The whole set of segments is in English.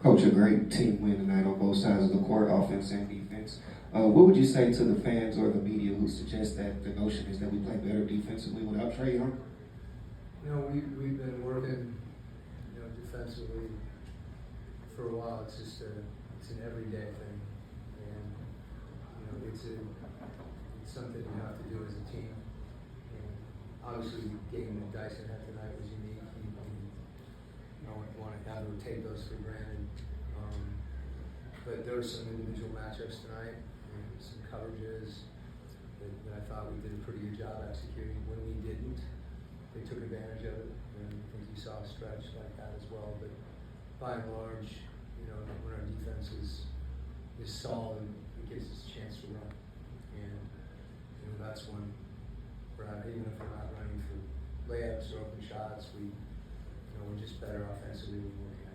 Coach, a great team win tonight on both sides of the court, offense and defense. What would you say to the fans or the media who suggest that the notion is that we play better defensively without Trae Young? We've been working, defensively for a while. It's just it's an everyday thing, and it's something you have to do as a team. And obviously, the game that Dyson had tonight was unique. I don't want to ever take those for granted. But there were some individual matchups tonight, and some coverages that I thought we did a pretty good job executing. When we didn't, they took advantage of it, and I think you saw a stretch like that as well. But by and large, when our defense is solid, it gives us a chance to run, and that's when even if we're not running for layups or open shots, we're just better offensively than we're looking at.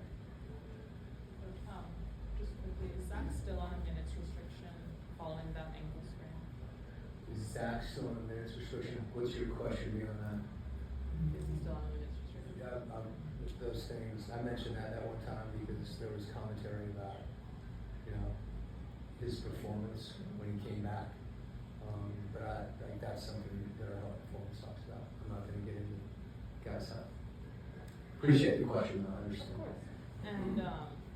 Just quickly, is Zach still on a minutes restriction following that ankle sprain? Is Zach still on a minutes restriction? What's your question beyond that? Is he still on a minutes restriction? Yeah, those things. I mentioned that one time because there was commentary about, his performance when he came back. But I think that's something that our health performance talks about. I'm not going to get into guys' health. Appreciate the question, though. I understand. Of course. And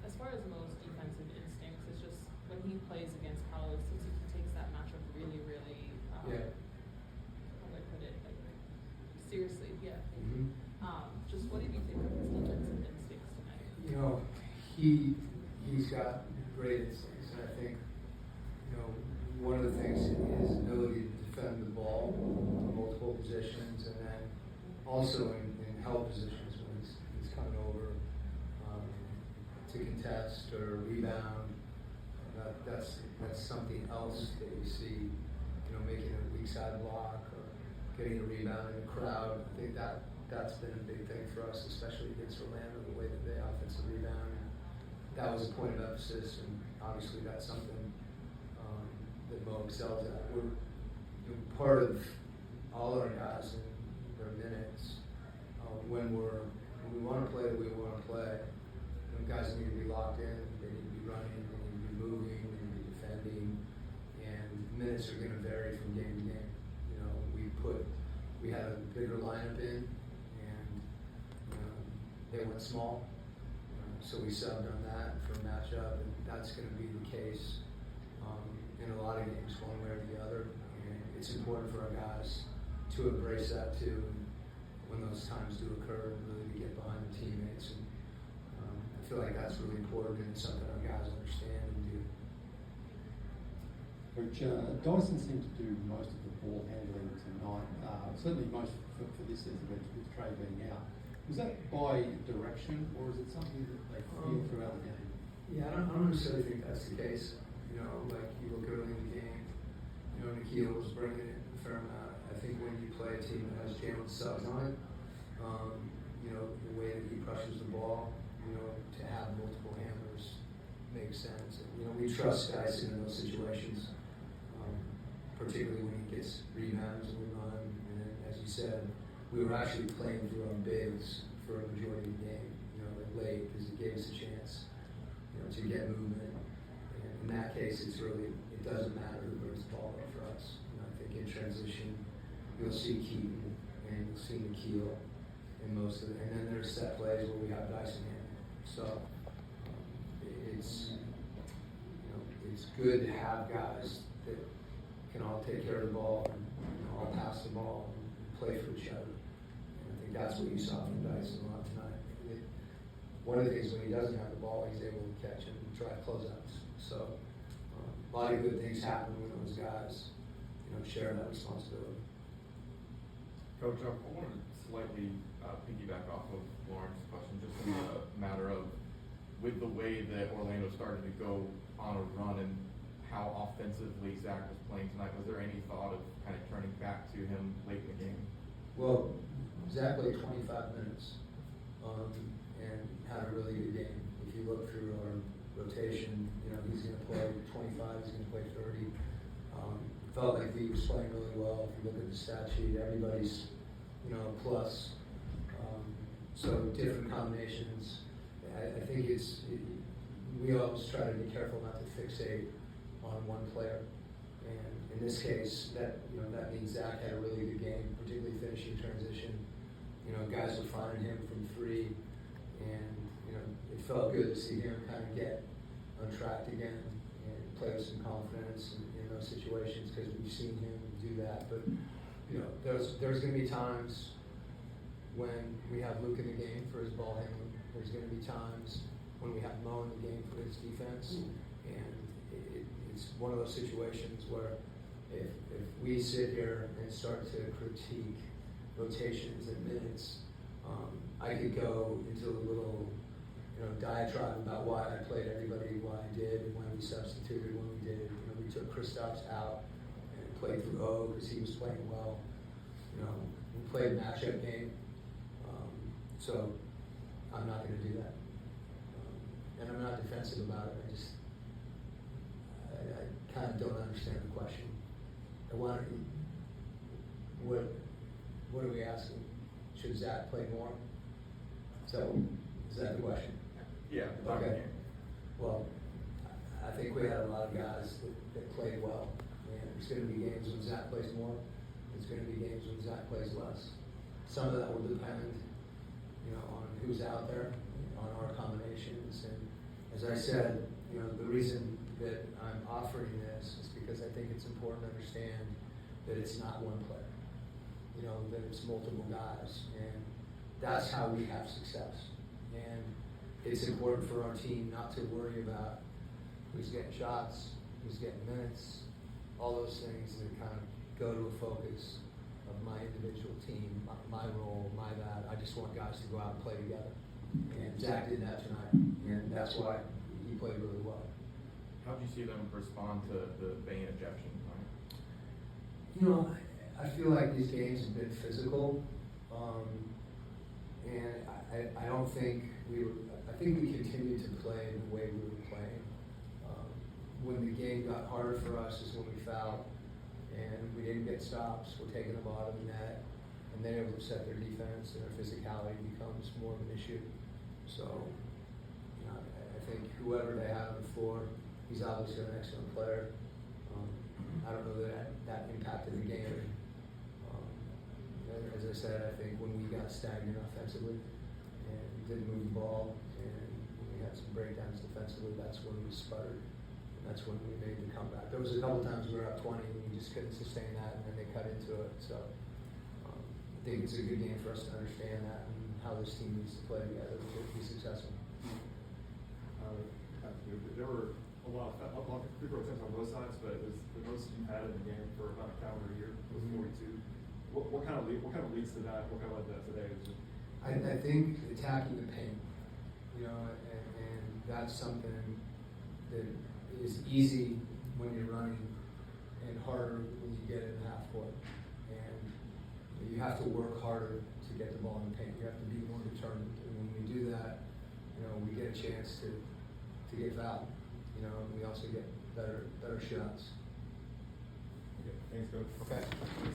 as far as Mo's defensive instincts, it's just when he plays against Paolo, it seems like he takes that matchup really, really, how do I put it, seriously, yeah. Mm-hmm. Just what did you think of his defensive instincts tonight? He's got great instincts, and I think, one of the things is his ability to defend the ball in multiple positions, and then also in help positions when he's coming over to contest or rebound. That's something else that you see, making a weak side block or getting a rebound in the crowd. I think that's been a big thing for us, especially against Orlando, the way that they offensive rebound. And that was a point of emphasis, and obviously that's something that Mo excels at. We're part of all our guys in their minutes. When we want to play the way we want to play, guys need to be locked in, they need to be running, they need to be moving, they need to be defending, and minutes are going to vary from game to game. We had a bigger lineup in, and they went small, so we subbed on that for a matchup, and that's going to be the case in a lot of games, one way or the other. And it's important for our guys to embrace that too, and when those times do occur, and really to get behind the teammates. And I feel like that's really important, and it's something our guys understand and do. Which Dyson seemed to do most of the ball handling tonight, certainly most for this season with Trae being out. Was that by direction, or is it something that they feel throughout the game? Yeah, I don't necessarily think that's the case. Like you look early in the game, Nikhil was bringing it a fair amount. I think when you play a team that has Jalen Suggs on it, the way that he crushes the ball, to have multiple handlers makes sense. And, we trust Dyson in those situations, particularly when he gets rebounds and we run. And then, as you said, we were actually playing through our bigs for a majority of the game, late, because it gave us a chance, to get movement. In that case, it doesn't matter who brings the ball up for us. I think in transition, you'll see Keaton and you'll see Nikhil in most of it. And then there's set plays where we have Dyson in. So it's good to have guys that can all take care of the ball and all pass the ball and play for each other. And I think that's what you saw from Dyson a lot tonight. One of the things when he doesn't have the ball, he's able to catch it and try closeouts. So a lot of good things happen when those guys, share that responsibility. Coach, I wanted to slightly piggyback off of Lauren's question, just in the matter of with the way that Orlando started to go on a run and how offensively Zach was playing tonight. Was there any thought of kind of turning back to him late in the game? Well, Zach played 25 minutes and had a really good game. If you look through our rotation, he's going to play 25, he's going to play 30. Felt like he was playing really well. If you look at the stat sheet, everybody's, plus. So different combinations. I think we always try to be careful not to fixate on one player. And in this case, that means Zach had a really good game, particularly finishing transition. Guys were finding him from three, and it felt good to see him kind of get on track again and play with some confidence in those situations, because we've seen him do that. But there's going to be times when we have Luke in the game for his ball handling. There's going to be times when we have Mo in the game for his defense, and it's one of those situations where if we sit here and start to critique rotations and minutes, I could go into a little diatribe about why I played everybody, why I did, and why we substituted when we did. We took Kristaps out and played through O because he was playing well. We played matchup game, so I'm not going to do that. And I'm not defensive about it. I kind of don't understand the question. What are we asking? Should Zach play more? So, is that the question? Yeah. Okay. Well, I think we had a lot of guys that played well. And there's going to be games when Zach plays more. There's going to be games when Zach plays less. Some of that will depend, on who's out there, on our combinations. And as I said, the reason that I'm offering this is because I think it's important to understand that it's not one player. That it's multiple guys, and that's how we have success. And it's important for our team not to worry about who's getting shots, who's getting minutes, all those things that kind of go to a focus of my individual team, my role, my that. I just want guys to go out and play together. And Zach did that tonight, and that's why he played really well. How did you see them respond to the Bain ejection? I feel like these games have been physical, and I don't think I think we continued to play the way we were playing. When the game got harder for us is when we fouled, and we didn't get stops. We're taking the ball out of the net, and they're able to set their defense, and their physicality becomes more of an issue. So, I think whoever they have on the floor, he's obviously an excellent player. I don't know that impacted the game. As I said, I think when we got stagnant offensively and didn't move the ball, and we had some breakdowns defensively, that's when we sputtered. And that's when we made the comeback. There was a couple times we were up 20 and we just couldn't sustain that, and then they cut into it. So I think it's a good game for us to understand that and how this team needs to play together to be successful. There were a lot of free throw attempts on both sides, but it was the most you've had in the game for about a calendar year. It was 42. What kind of leads to that? What kind of led that today? I think attacking the paint, and that's something that is easy when you're running and harder when you get in half court. And you have to work harder to get the ball in the paint. You have to be more determined. And when we do that, we get a chance to get fouled. And we also get better shots. Okay. Thanks, Coach. Okay.